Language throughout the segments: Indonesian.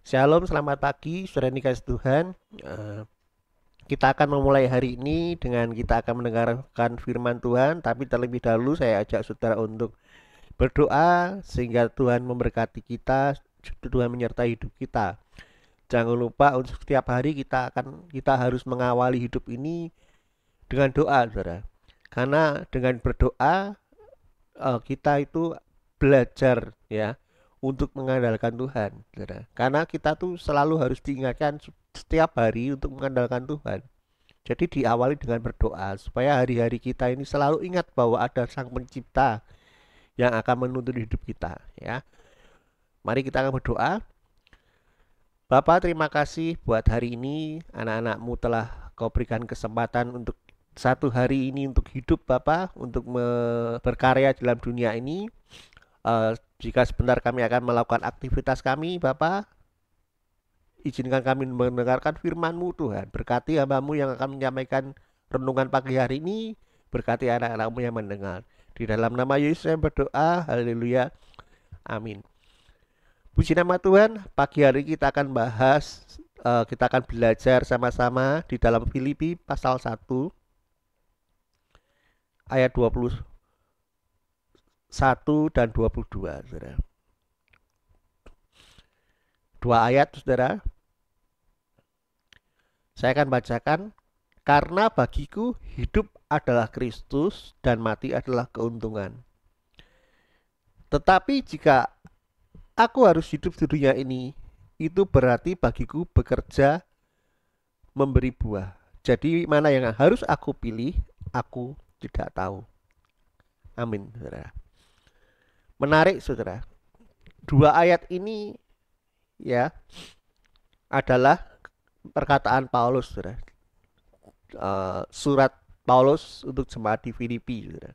Shalom, selamat pagi, saudara yang dikasih Tuhan. Eh, Kita akan memulai hari ini dengan kita akan mendengarkan firman Tuhan. Tapi terlebih dahulu saya ajak saudara untuk berdoa sehingga Tuhan memberkati kita, Tuhan menyertai hidup kita. Jangan lupa untuk setiap hari kita harus mengawali hidup ini dengan doa, saudara. Karena dengan berdoa kita itu belajar ya untuk mengandalkan Tuhan, saudara. Karena kita tuh selalu harus diingatkan setiap hari untuk mengandalkan Tuhan. Jadi diawali dengan berdoa supaya hari-hari kita ini selalu ingat bahwa ada Sang Pencipta yang akan menuntun hidup kita ya. Mari kita akan berdoa. Bapak, terima kasih buat hari ini anak-anakmu telah kau berikan kesempatan untuk satu hari ini untuk hidup Bapak, untuk berkarya dalam dunia ini. Jika sebentar kami akan melakukan aktivitas kami, Bapak, izinkan kami mendengarkan firman-Mu Tuhan. Berkati hamba-Mu yang akan menyampaikan renungan pagi hari ini. Berkati anak-anak-Mu yang mendengar. Di dalam nama Yesus saya berdoa. Haleluya. Amin. Puji nama Tuhan. Pagi hari kita akan bahas, kita akan belajar sama-sama di dalam Filipi pasal 1 ayat 21 dan 22, saudara. Dua ayat, saudara. Saya akan bacakan. Karena bagiku hidup adalah Kristus dan mati adalah keuntungan. Tetapi jika aku harus hidup di dunia ini, itu berarti bagiku bekerja memberi buah. Jadi mana yang harus aku pilih, aku tidak tahu. Amin, saudara. Menarik, saudara. Dua ayat ini ya adalah perkataan Paulus, saudara. Surat Paulus untuk jemaat di Filipi, saudara.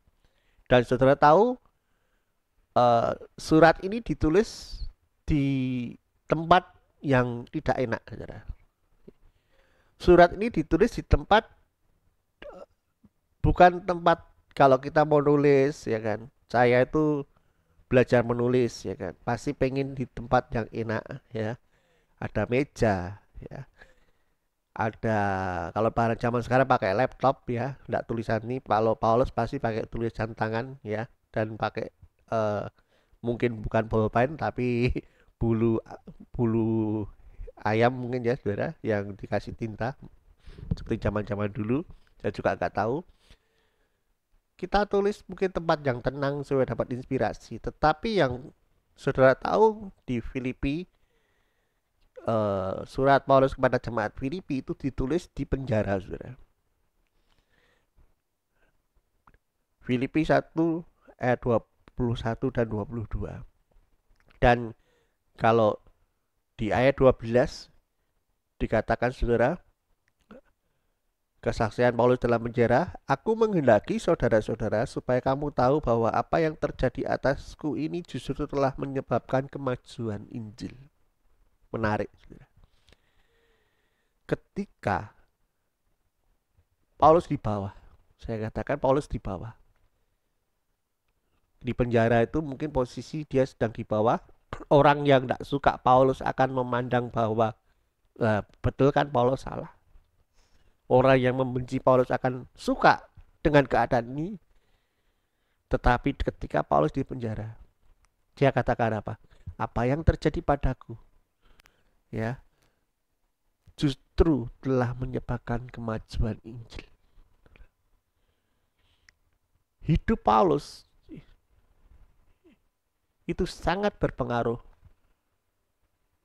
Dan saudara tahu surat ini ditulis di tempat yang tidak enak, saudara. Surat ini ditulis di tempat, bukan tempat kalau kita mau nulis ya kan. Saya itu belajar menulis ya kan. Pasti pengen di tempat yang enak ya. Ada meja ya. Ada, kalau pada zaman sekarang pakai laptop ya, enggak tulisan ini. Kalau Paulus pasti pakai tulisan tangan ya, dan pakai eh, mungkin bukan bolpen tapi bulu bulu ayam mungkin ya saudara, yang dikasih tinta seperti zaman-zaman dulu. Saya juga nggak tahu. Kita tulis mungkin tempat yang tenang supaya dapat inspirasi. Tetapi yang saudara tahu di Filipi, surat Paulus kepada jemaat Filipi itu ditulis di penjara, saudara. Filipi 1 ayat 21 dan 22. Dan kalau di ayat 12 dikatakan, saudara, kesaksian Paulus dalam penjara, aku menghendaki saudara-saudara supaya kamu tahu bahwa apa yang terjadi atasku ini justru telah menyebabkan kemajuan Injil. Menarik, saudara. Ketika Paulus di bawah, saya katakan Paulus di bawah. Di penjara itu mungkin posisi dia sedang di bawah. Orang yang tidak suka Paulus akan memandang bahwa betul kan Paulus salah. Orang yang membenci Paulus akan suka dengan keadaan ini. Tetapi ketika Paulus di penjara, dia katakan apa? Apa yang terjadi padaku ya justru telah menyebabkan kemajuan Injil. Hidup Paulus itu sangat berpengaruh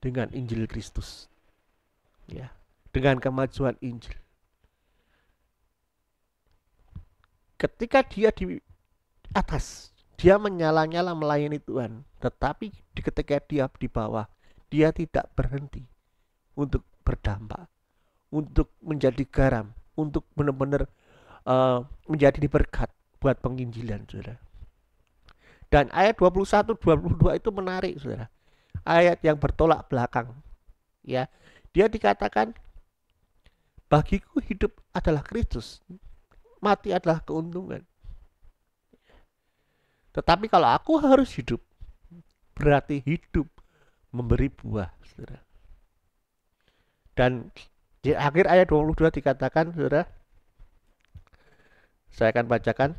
dengan Injil Kristus. Ya, dengan kemajuan Injil. Ketika dia di atas, dia menyala-nyala melayani Tuhan, tetapi ketika dia di bawah, dia tidak berhenti untuk berdampak, untuk menjadi garam, untuk benar-benar menjadi berkat buat penginjilan, saudara. Dan ayat 21 22 itu menarik, saudara. Ayat yang bertolak belakang. Ya. Dia dikatakan, bagiku hidup adalah Kristus, mati adalah keuntungan. Tetapi kalau aku harus hidup, berarti hidup memberi buah, saudara. Dan di akhir ayat 22 dikatakan, saudara, saya akan bacakan.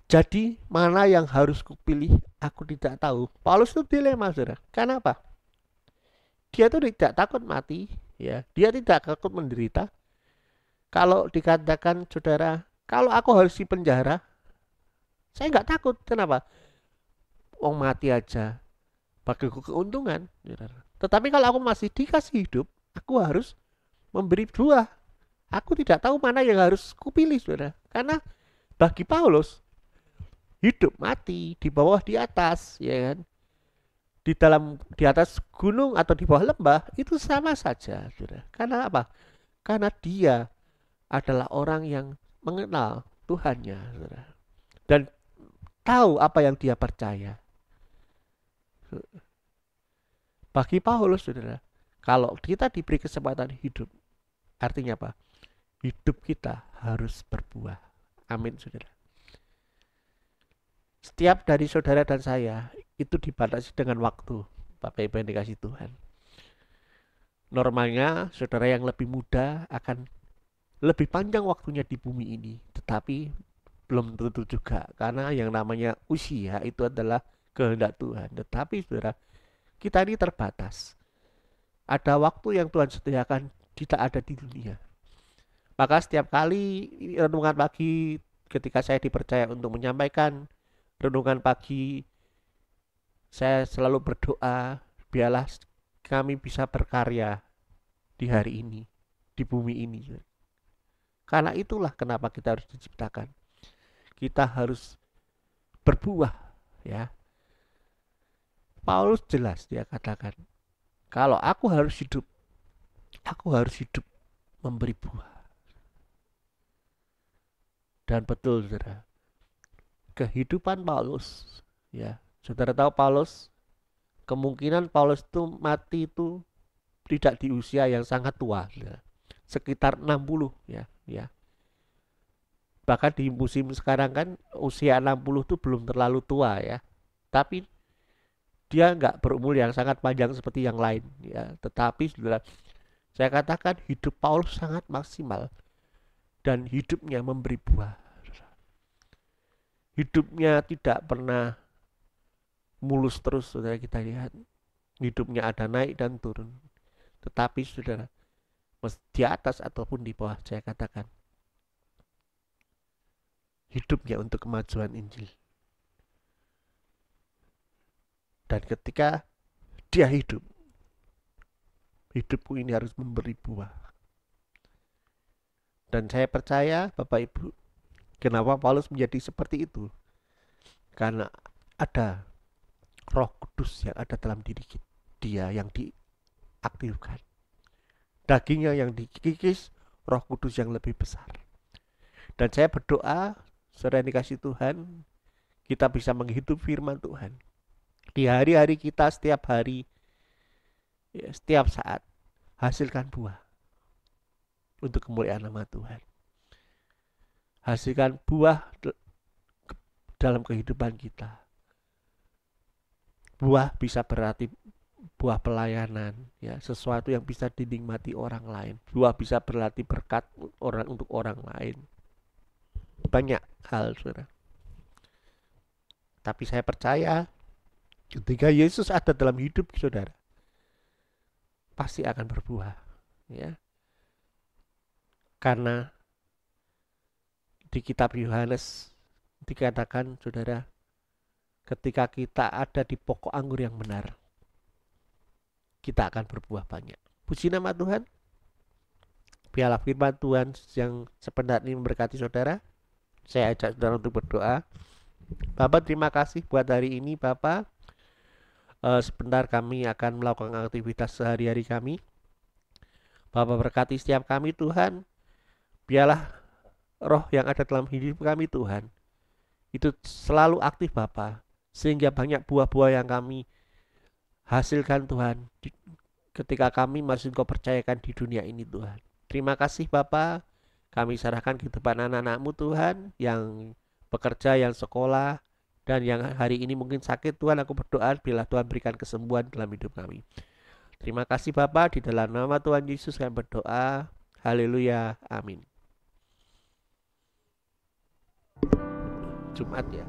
Jadi mana yang harus kupilih aku tidak tahu. Paulus itu dilema, saudara. Kenapa? Dia itu tidak takut mati, ya. Dia tidak takut menderita. Kalau dikatakan, saudara, kalau aku harus di penjara, saya nggak takut. Kenapa? Wong mati aja bagiku keuntungan, saudara. Tetapi kalau aku masih dikasih hidup, aku harus memberi buah. Aku tidak tahu mana yang harus kupilih, saudara. Karena bagi Paulus, hidup mati di bawah di atas, ya kan? Di atas gunung atau di bawah lembah itu sama saja, saudara. Karena apa? Karena dia adalah orang yang mengenal Tuhannya, saudara. Dan tahu apa yang dia percaya. Bagi Paulus, saudara, kalau kita diberi kesempatan hidup, artinya apa? Hidup kita harus berbuah. Amin, saudara. Setiap dari saudara dan saya itu dibatasi dengan waktu, Bapak Ibu yang dikasih Tuhan. Normalnya saudara yang lebih muda akan lebih panjang waktunya di bumi ini, tetapi belum tentu juga, karena yang namanya usia itu adalah kehendak Tuhan. Tetapi saudara, kita ini terbatas. Ada waktu yang Tuhan sediakan kita ada di dunia. Maka setiap kali renungan pagi ketika saya dipercaya untuk menyampaikan renungan pagi, saya selalu berdoa biarlah kami bisa berkarya di hari ini, di bumi ini. Karena itulah kenapa kita harus diciptakan. Kita harus berbuah, ya. Paulus jelas dia katakan, kalau aku harus hidup memberi buah. Dan betul, saudara, kehidupan Paulus, ya, saudara tahu Paulus, kemungkinan Paulus itu mati itu tidak di usia yang sangat tua, ya. Sekitar 60, ya. Bahkan di musim sekarang kan usia 60 itu belum terlalu tua, ya. Tapi dia nggak berumur yang sangat panjang seperti yang lain, ya. Tetapi saudara, saya katakan hidup Paulus sangat maksimal dan hidupnya memberi buah. Hidupnya tidak pernah mulus terus, saudara. Kita lihat hidupnya ada naik dan turun. Tetapi saudara, di atas ataupun di bawah, saya katakan hidupnya untuk kemajuan Injil. Dan ketika dia hidup, hidupku ini harus memberi buah. Dan saya percaya Bapak Ibu, kenapa Paulus menjadi seperti itu? Karena ada Roh Kudus yang ada dalam diri dia yang diaktifkan. Dagingnya yang dikikis, Roh Kudus yang lebih besar. Dan saya berdoa, saudara yang dikasih Tuhan, kita bisa menghidup firman Tuhan. Di hari-hari kita, setiap hari, ya, setiap saat, hasilkan buah untuk kemuliaan nama Tuhan. Hasilkan buah dalam kehidupan kita. Buah bisa berarti buah pelayanan, ya, sesuatu yang bisa dinikmati orang lain. Buah bisa berarti berkat orang untuk orang lain. Banyak hal, saudara. Tapi saya percaya ketika Yesus ada dalam hidup saudara, pasti akan berbuah, ya. Karena di kitab Yohanes dikatakan, saudara, ketika kita ada di pokok anggur yang benar, kita akan berbuah banyak. Puji nama Tuhan. Biarlah firman Tuhan yang sebentar ini memberkati saudara. Saya ajak saudara untuk berdoa. Bapak, terima kasih buat hari ini, Bapak. Sebentar kami akan melakukan aktivitas sehari-hari kami. Bapak berkati setiap kami, Tuhan. Biarlah roh yang ada dalam hidup kami, Tuhan, itu selalu aktif, Bapak, sehingga banyak buah-buah yang kami hasilkan, Tuhan, ketika kami masih Engkau percayakan di dunia ini, Tuhan. Terima kasih, Bapak. Kami serahkan kehidupan anak-anak-Mu, Tuhan, yang bekerja, yang sekolah, dan yang hari ini mungkin sakit, Tuhan. Aku berdoa bila Tuhan berikan kesembuhan dalam hidup kami. Terima kasih Bapa, di dalam nama Tuhan Yesus kami berdoa. Haleluya. Amin. Jumat ya.